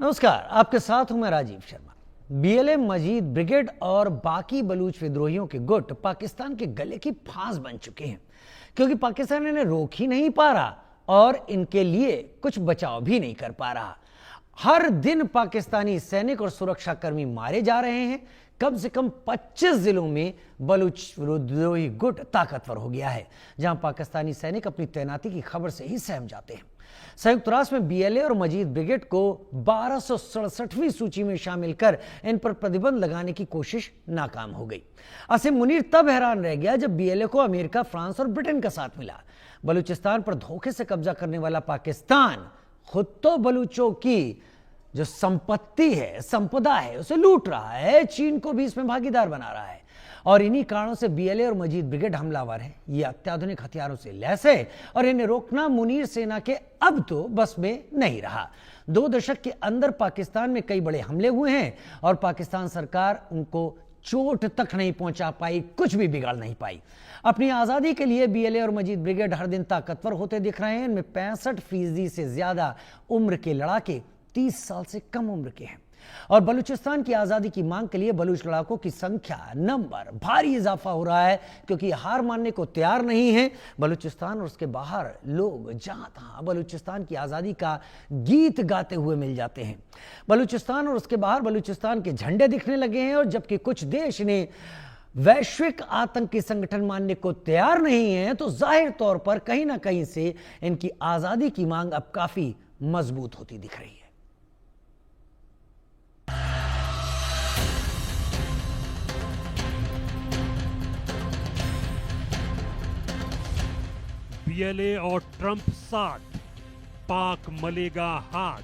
नमस्कार, आपके साथ हूं मैं राजीव शर्मा। बीएलए मजीद ब्रिगेड और बाकी बलूच विद्रोहियों के गुट पाकिस्तान के गले की फांस बन चुके हैं, क्योंकि पाकिस्तान इन्हें रोक ही नहीं पा रहा और इनके लिए कुछ बचाव भी नहीं कर पा रहा। हर दिन पाकिस्तानी सैनिक और सुरक्षाकर्मी मारे जा रहे हैं। कम से कम 25 जिलों में बलूच विद्रोही गुट ताकतवर हो गया है, जहां पाकिस्तानी सैनिक अपनी तैनाती की खबर से ही सहम जाते हैं। संयुक्त राष्ट्र में बीएलए और मजीद ब्रिगेड को 1267वीं सूची में शामिल कर इन पर प्रतिबंध लगाने की कोशिश नाकाम हो गई। असीम मुनीर तब हैरान रह गया जब बीएलए को अमेरिका, फ्रांस और ब्रिटेन का साथ मिला। बलूचिस्तान पर धोखे से कब्जा करने वाला पाकिस्तान खुद तो बलूचों की जो संपत्ति है, संपदा है, उसे लूट रहा है, चीन को भी इसमें भागीदार बना रहा है। और इन्हीं कारणों से बीएलए और मजीद ब्रिगेड हमलावर है। ये अत्याधुनिक हथियारों से लैस है और इन्हें रोकना मुनीर सेना के अब तो बस में नहीं रहा। 2 दशक के अंदर पाकिस्तान में कई बड़े हमले हुए हैं और पाकिस्तान सरकार उनको चोट तक नहीं पहुंचा पाई, कुछ भी बिगाड़ नहीं पाई। अपनी आजादी के लिए बीएलए और मजीद ब्रिगेड हर दिन ताकतवर होते दिख रहे हैं। इनमें 65% से ज्यादा उम्र के लड़ाके 30 साल से कम उम्र के हैं और बलूचिस्तान की आजादी की मांग के लिए बलूच लड़ाकों की संख्या, नंबर भारी इजाफा हो रहा है, क्योंकि हार मानने को तैयार नहीं है। बलूचिस्तान और उसके बाहर लोग जहां तहां बलूचिस्तान की आजादी का गीत गाते हुए मिल जाते हैं। बलूचिस्तान और उसके बाहर बलूचिस्तान के झंडे दिखने लगे हैं और जबकि कुछ देश इन्हें वैश्विक आतंकी संगठन मानने को तैयार नहीं है, तो जाहिर तौर पर कहीं ना कहीं से इनकी आजादी की मांग अब काफी मजबूत होती दिख रही है। बीएलए और ट्रंप साथ, पाक मलेगा हाथ।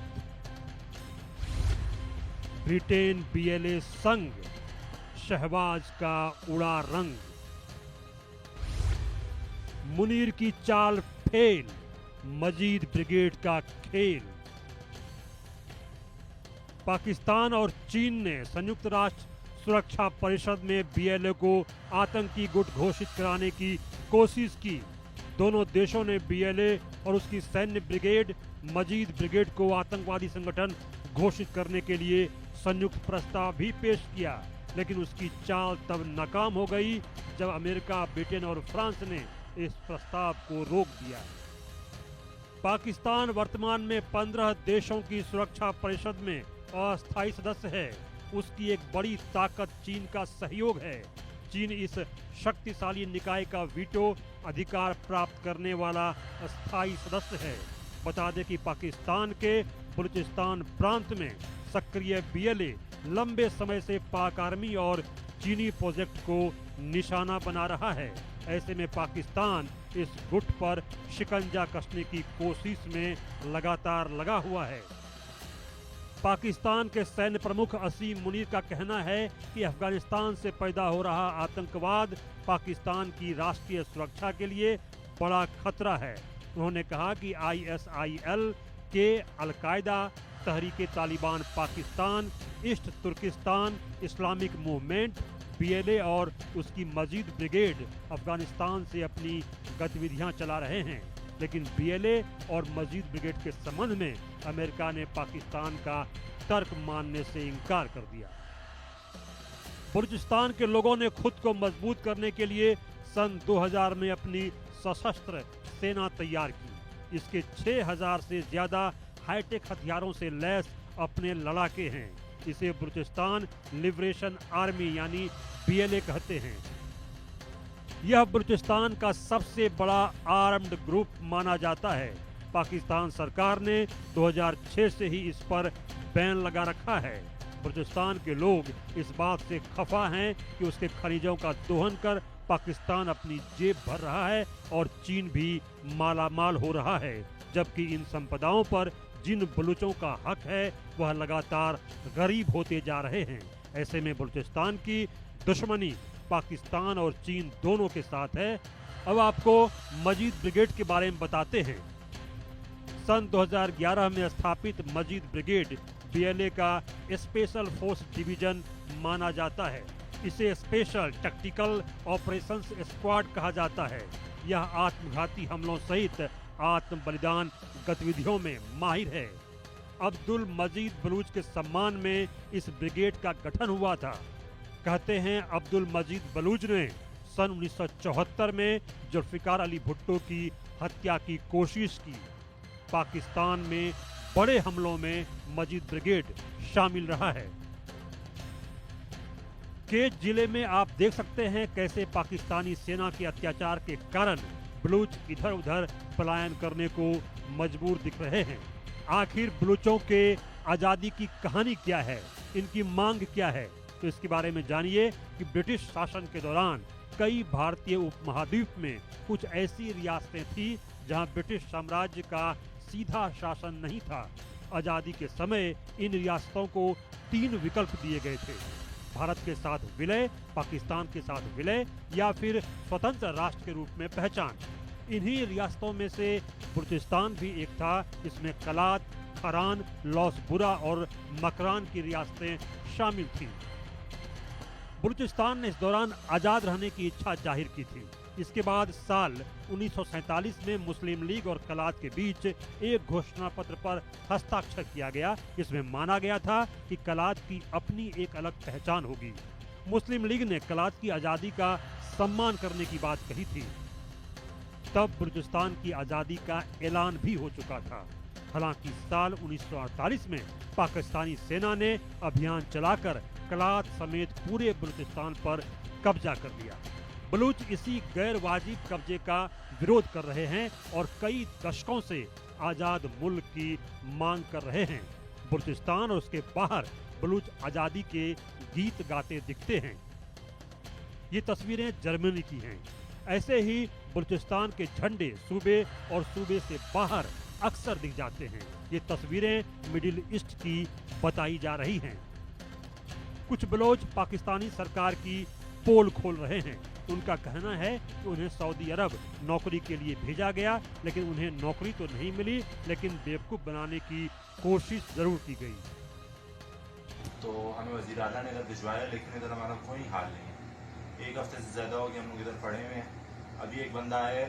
ब्रिटेन बीएलए संग, शहबाज का उड़ा रंग। मुनीर की चाल फेल, मजीद ब्रिगेड का खेल। पाकिस्तान और चीन ने संयुक्त राष्ट्र सुरक्षा परिषद में बीएलए को आतंकी गुट घोषित कराने की कोशिश की। दोनों देशों ने बीएलए और उसकी सैन्य ब्रिगेड, मजीद ब्रिगेड को आतंकवादी संगठन घोषित करने के लिए संयुक्त प्रस्ताव भी पेश किया, लेकिन उसकी चाल तब नाकाम हो गई जब अमेरिका, ब्रिटेन और फ्रांस ने इस प्रस्ताव को रोक दिया। पाकिस्तान वर्तमान में 15 देशों की सुरक्षा परिषद में अस्थायी सदस्य है। उसकी एक बड़ी ताकत चीन का सहयोग है। चीन इस शक्तिशाली निकाय का वीटो अधिकार प्राप्त करने वाला अस्थायी सदस्य है। बता दें कि पाकिस्तान के बलूचिस्तान प्रांत में सक्रिय बीएलए लंबे समय से पाक आर्मी और चीनी प्रोजेक्ट को निशाना बना रहा है। ऐसे में पाकिस्तान इस गुट पर शिकंजा कसने की कोशिश में लगातार लगा हुआ है। पाकिस्तान के सैन्य प्रमुख असीम मुनीर का कहना है कि अफगानिस्तान से पैदा हो रहा आतंकवाद पाकिस्तान की राष्ट्रीय सुरक्षा के लिए बड़ा खतरा है। उन्होंने कहा कि ISIL के अल-कायदा, तहरीके Taliban Pakistan, East Turkistan Islamic movement, BLA और उसकी मजीद ब्रिगेड अफगानिस्तान से अपनी गतिविधियां चला रहे हैं। लेकिन बीएलए और मजीद ब्रिगेड के संबंध में अमेरिका ने पाकिस्तान का तर्क मानने से इनकार कर दिया। बलूचिस्तान के लोगों ने खुद को मजबूत करने के लिए सन 2000 में अपनी सशस्त्र सेना तैयार की। इसके 6000 से ज्यादा हाईटेक हथियारों से लैस अपने लड़ाके हैं। इसे बलूचिस्तान लिबरेशन आर्मी यानी बीएलए कहते हैं। यह बलूचिस्तान का सबसे बड़ा आर्म्ड ग्रुप माना जाता है। पाकिस्तान सरकार ने 2006 से ही इस पर बैन लगा रखा है। बलूचिस्तान के लोग इस बात से खफा हैं कि उसके खनिजों का दोहन कर पाकिस्तान अपनी जेब भर रहा है और चीन भी मालामाल हो रहा है, जबकि इन संपदाओं पर जिन बलूचों का हक है वह लगातार गरीब होते जा रहे हैं। ऐसे में बलूचिस्तान की दुश्मनी पाकिस्तान और चीन दोनों के साथ है। अब आपको मजीद ब्रिगेड के बारे में बताते हैं। सन 2011 में स्थापित मजीद ब्रिगेड बीएलए का स्पेशल फोर्स डिवीजन माना जाता है। इसे स्पेशल टैक्टिकल ऑपरेशंस स्क्वाड कहा जाता है। यह आत्मघाती हमलों सहित आत्म बलिदान गतिविधियों में माहिर है। अब्दुल मजीद बलूच के सम्मान में इस ब्रिगेड का गठन हुआ था। कहते हैं अब्दुल मजीद बलूच ने सन 1974 में जुल्फिकार अली भुट्टो की हत्या की कोशिश की। पाकिस्तान में बड़े हमलों में मजीद ब्रिगेड शामिल रहा है। केच जिले में आप देख सकते हैं कैसे पाकिस्तानी सेना के अत्याचार के कारण बलूच इधर उधर पलायन करने को मजबूर दिख रहे हैं। आखिर बलूचों के आजादी की कहानी क्या है, इनकी मांग क्या है, तो इसके बारे में जानिए कि ब्रिटिश शासन के दौरान कई भारतीय उपमहाद्वीप में कुछ ऐसी रियासतें थी जहां ब्रिटिश साम्राज्य का सीधा शासन नहीं था। आजादी के समय इन रियासतों को 3 विकल्प दिए गए थे: भारत के साथ विलय, पाकिस्तान के साथ विलय या फिर स्वतंत्र राष्ट्र के रूप में पहचान। इन्हीं रियासतों में से बलूचिस्तान भी एक था, जिसमें कलात, खरान, लौस बुरा और मकरान की रियासतें शामिल थीं। बलूचिस्तान ने इस दौरान आजाद रहने की इच्छा जाहिर की थी। इसके बाद साल 1947 में मुस्लिम लीग और कलात के बीच एक घोषणा पत्र पर हस्ताक्षर किया गया। इसमें माना गया था कि कलात की अपनी एक अलग पहचान होगी। मुस्लिम लीग ने कलात की आज़ादी का सम्मान करने की बात कही थी। तब बलूचिस्तान की आज़ादी का ऐलान भी हो चुका था। हालांकि साल 1948 में पाकिस्तानी सेना ने अभियान चलाकर कलात समेत पूरे बलूचिस्तान पर कब्जा कर लिया। बलूच इसी गैर वाजिब कब्जे का विरोध कर रहे हैं और कई दशकों से आजाद मुल्क की मांग कर रहे हैं। बलूचिस्तान और उसके बाहर बलूच आजादी के गीत गाते दिखते हैं। ये तस्वीरें जर्मनी की हैं। ऐसे ही बलूचिस्तान के झंडे सूबे और सूबे से बाहर अक्सर दिख जाते हैं। ये तस्वीरें मिडिल ईस्ट की बताई जा रही हैं। कुछ बलोच पाकिस्तानी सरकार की पोल खोल रहे हैं। उनका कहना है कि उन्हें सऊदी अरब नौकरी के लिए भेजा गया, लेकिन उन्हें नौकरी तो नहीं मिली, लेकिन बेवकूफ़ बनाने की कोशिश जरूर की गई। तो हमें वज़ीर आला ने इधर भिजवाया, लेकिन इधर हमारा कोई हाल नहीं है। 1 हफ्ते से ज़्यादा हो गया हम लोग इधर पड़े हुए हैं। अभी एक बंदा आया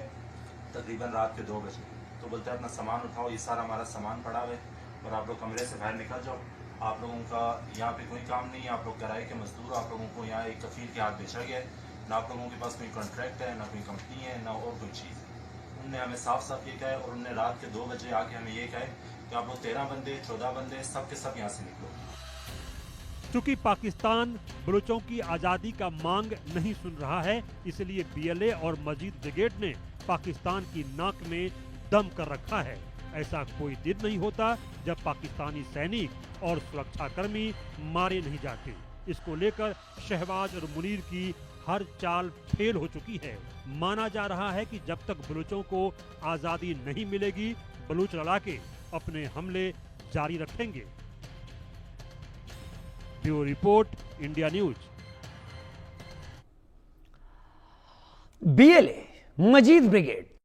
तकरीबन रात के 2 बजे, तो बोलते हैं अपना सामान उठाओ, ये सारा हमारा सामान पड़ा हुआ है और आप लोग कमरे से बाहर निकल जाओ। आप लोगों का यहाँ पे कोई काम नहीं है, आप लोग किराए के मजदूर, आप लोगों को यहाँ एक कफील के हाथ बेचा गया है। ना आप लोगों के पास कोई कॉन्ट्रैक्ट है, ना कोई कंपनी है, ना और कोई चीज़ है। उनने हमें साफ साफ ये कहा है और उनने रात के 2 बजे आके हमें ये कहा है कि आप लोग 13 बंदे 14 बंदे सब के सब यहाँ से निकलो। चूंकि पाकिस्तान बलूचों की आज़ादी का मांग नहीं सुन रहा है, इसलिए बीएलए और मजीद ब्रिगेड ने पाकिस्तान की नाक में दम कर रखा है। ऐसा कोई दिन नहीं होता जब पाकिस्तानी सैनिक और सुरक्षाकर्मी मारे नहीं जाते। इसको लेकर शहबाज और मुनीर की हर चाल फेल हो चुकी है। माना जा रहा है कि जब तक बलूचों को आज़ादी नहीं मिलेगी, बलूच लड़ाके अपने हमले जारी रखेंगे। Bureau report, India news. BLA, Majeed brigade